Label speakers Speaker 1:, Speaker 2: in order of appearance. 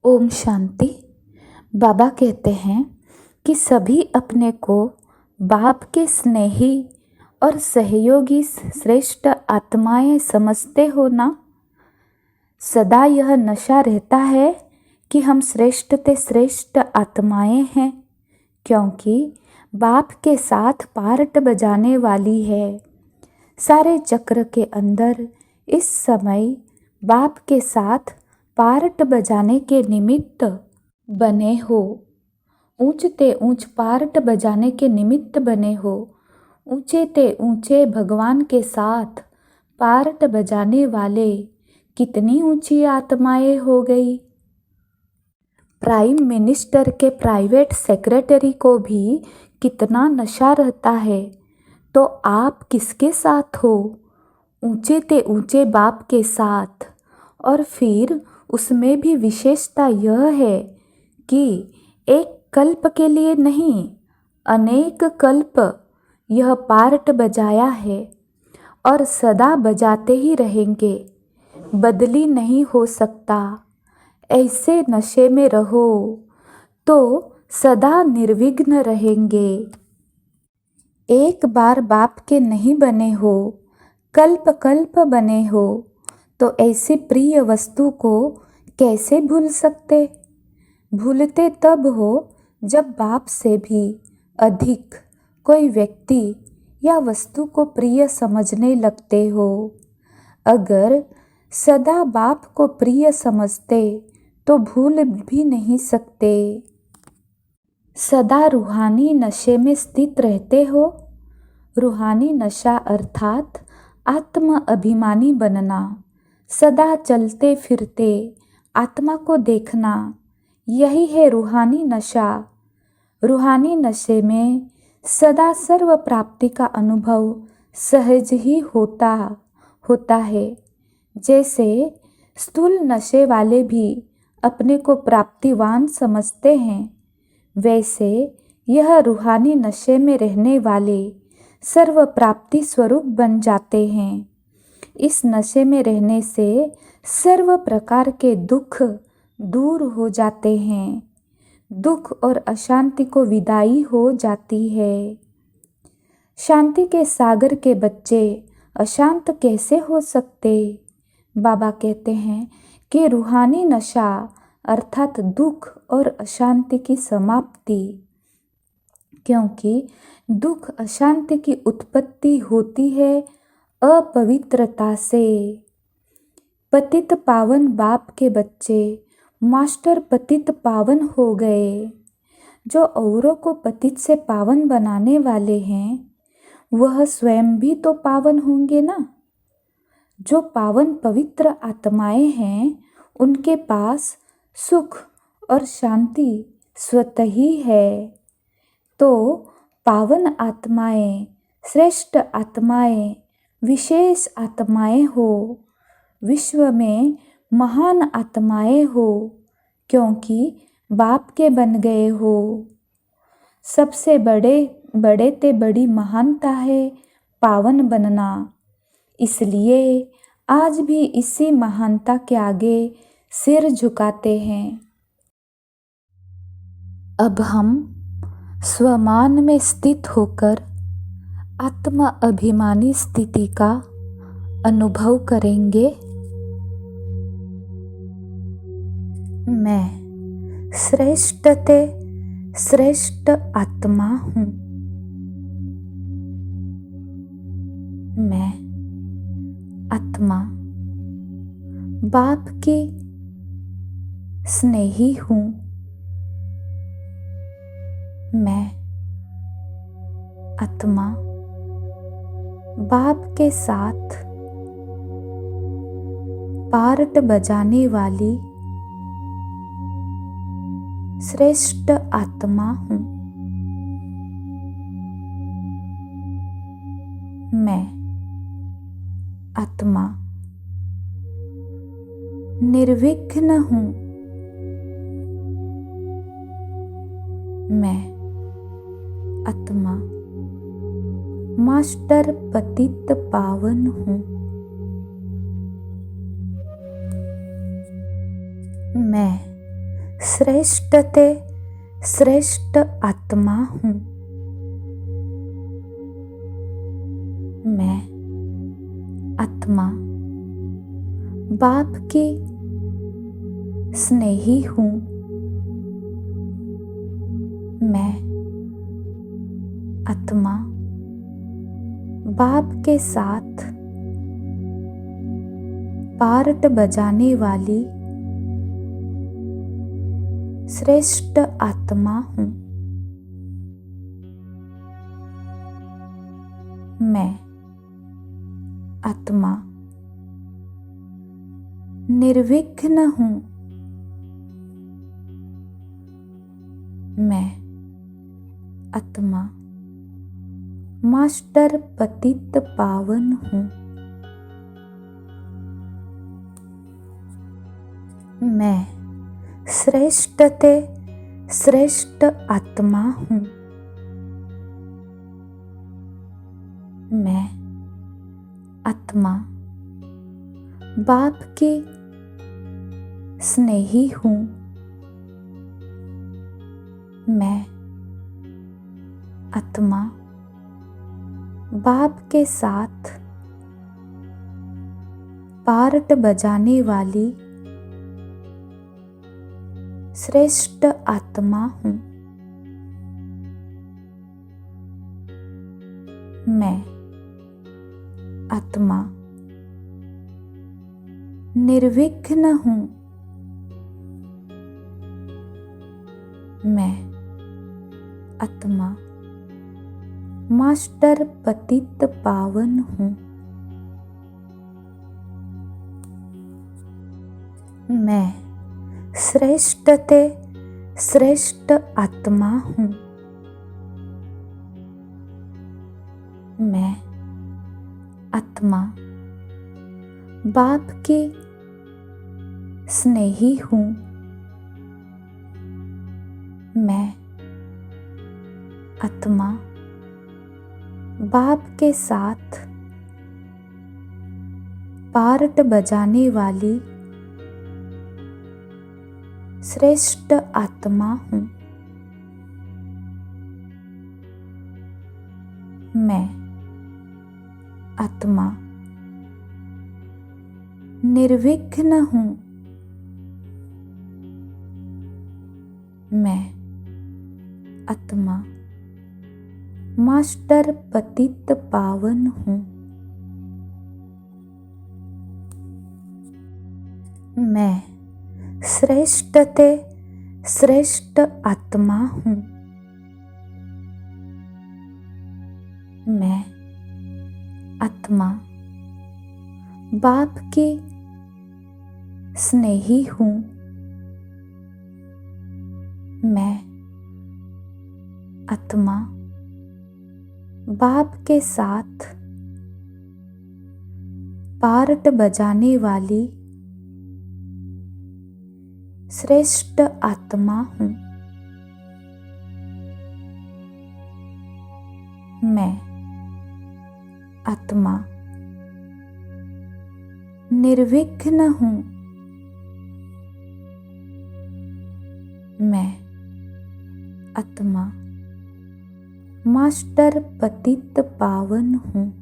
Speaker 1: ओम शांति। बाबा कहते हैं कि सभी अपने को बाप के स्नेही और सहयोगी श्रेष्ठ आत्माएं समझते हो ना। सदा यह नशा रहता है कि हम श्रेष्ठ ते श्रेष्ठ आत्माएं हैं, क्योंकि बाप के साथ पार्ट बजाने वाली है। सारे चक्र के अंदर इस समय बाप के साथ पार्ट बजाने के निमित्त बने हो। ऊंच ते ऊंच पार्ट बजाने के निमित्त बने हो। ऊंचे ते ऊंचे भगवान के साथ पार्ट बजाने वाले कितनी ऊंची आत्माएं हो गई। प्राइम मिनिस्टर के प्राइवेट सेक्रेटरी को भी कितना नशा रहता है, तो आप किसके साथ हो? ऊंचे ते ऊंचे बाप के साथ। और फिर उसमें भी विशेषता यह है कि एक कल्प के लिए नहीं, अनेक कल्प यह पार्ट बजाया है और सदा बजाते ही रहेंगे। बदली नहीं हो सकता। ऐसे नशे में रहो तो सदा निर्विघ्न रहेंगे। एक बार बाप के नहीं बने हो, कल्प कल्प बने हो, तो ऐसी प्रिय वस्तु को कैसे भूल सकते? भूलते तब हो जब बाप से भी अधिक कोई व्यक्ति या वस्तु को प्रिय समझने लगते हो। अगर सदा बाप को प्रिय समझते तो भूल भी नहीं सकते। सदा रूहानी नशे में स्थित रहते हो। रूहानी नशा अर्थात आत्म अभिमानी बनना, सदा चलते फिरते आत्मा को देखना, यही है रूहानी नशा। रूहानी नशे में सदा सर्व प्राप्ति का अनुभव सहज ही होता है। जैसे स्थूल नशे वाले भी अपने को प्राप्तिवान समझते हैं, वैसे यह रूहानी नशे में रहने वाले सर्व प्राप्ति स्वरूप बन जाते हैं। इस नशे में रहने से सर्व प्रकार के दुख दूर हो जाते हैं। दुख और अशांति को विदाई हो जाती है। शांति के सागर के बच्चे अशांत कैसे हो सकते? बाबा कहते हैं कि रूहानी नशा अर्थात दुख और अशांति की समाप्ति, क्योंकि दुख अशांति की उत्पत्ति होती है अपवित्रता से। पतित पावन बाप के बच्चे मास्टर पतित पावन हो गए। जो औरों को पतित से पावन बनाने वाले हैं, वह स्वयं भी तो पावन होंगे ना। जो पावन पवित्र आत्माएं हैं, उनके पास सुख और शांति स्वतः ही है। तो पावन आत्माएं, श्रेष्ठ आत्माएं, विशेष आत्माएं हो, विश्व में महान आत्माएं हो, क्योंकि बाप के बन गए हो। सबसे बड़े ते बड़ी महानता है पावन बनना। इसलिए आज भी इसी महानता के आगे सिर झुकाते हैं। अब हम स्वमान में स्थित होकर आत्म अभिमानी स्थिति का अनुभव करेंगे। मैं श्रेष्ठ ते श्रेष्ठ आत्मा हूँ। मैं आत्मा बाप की स्नेही हूँ। मैं आत्मा बाप के साथ पार्ट बजाने वाली श्रेष्ठ आत्मा हूँ। मैं आत्मा निर्विघ्न हूँ। मैं आत्मा मास्टर पतित पावन हूँ। मैं श्रेष्ठते श्रेष्ठ आत्मा हूँ। मैं आत्मा बाप की स्नेही हूँ। मैं आत्मा बाप के साथ पार्ट बजाने वाली श्रेष्ठ आत्मा हूँ। मैं आत्मा निर्विघ्न हूँ। मैं आत्मा मास्टर पतित पावन हूँ। मैं श्रेष्ठते श्रेष्ठ आत्मा हूँ। मैं आत्मा बाप की स्नेही हूँ। मैं आत्मा बाप के साथ पार्ट बजाने वाली श्रेष्ठ आत्मा हूँ। मैं आत्मा निर्विघ्न हूँ। मैं आत्मा मास्टर पतित पावन हूँ। मैं श्रेष्ठते श्रेष्ठ आत्मा हूँ। मैं आत्मा बाप की स्नेही हूँ। मैं आत्मा बाप के साथ पार्ट बजाने वाली श्रेष्ठ आत्मा हूँ। मैं आत्मा निर्विघ्न हूँ। मैं आत्मा मास्टर पतित पावन हूँ। मैं श्रेष्ठते श्रेष्ठ आत्मा हूँ। मैं आत्मा बाप की स्नेही हूँ। मैं आत्मा बाप के साथ पार्ट बजाने वाली श्रेष्ठ आत्मा हूँ। मैं आत्मा निर्विघ्न हूँ। मैं आत्मा मास्टर पतित पावन हूँ।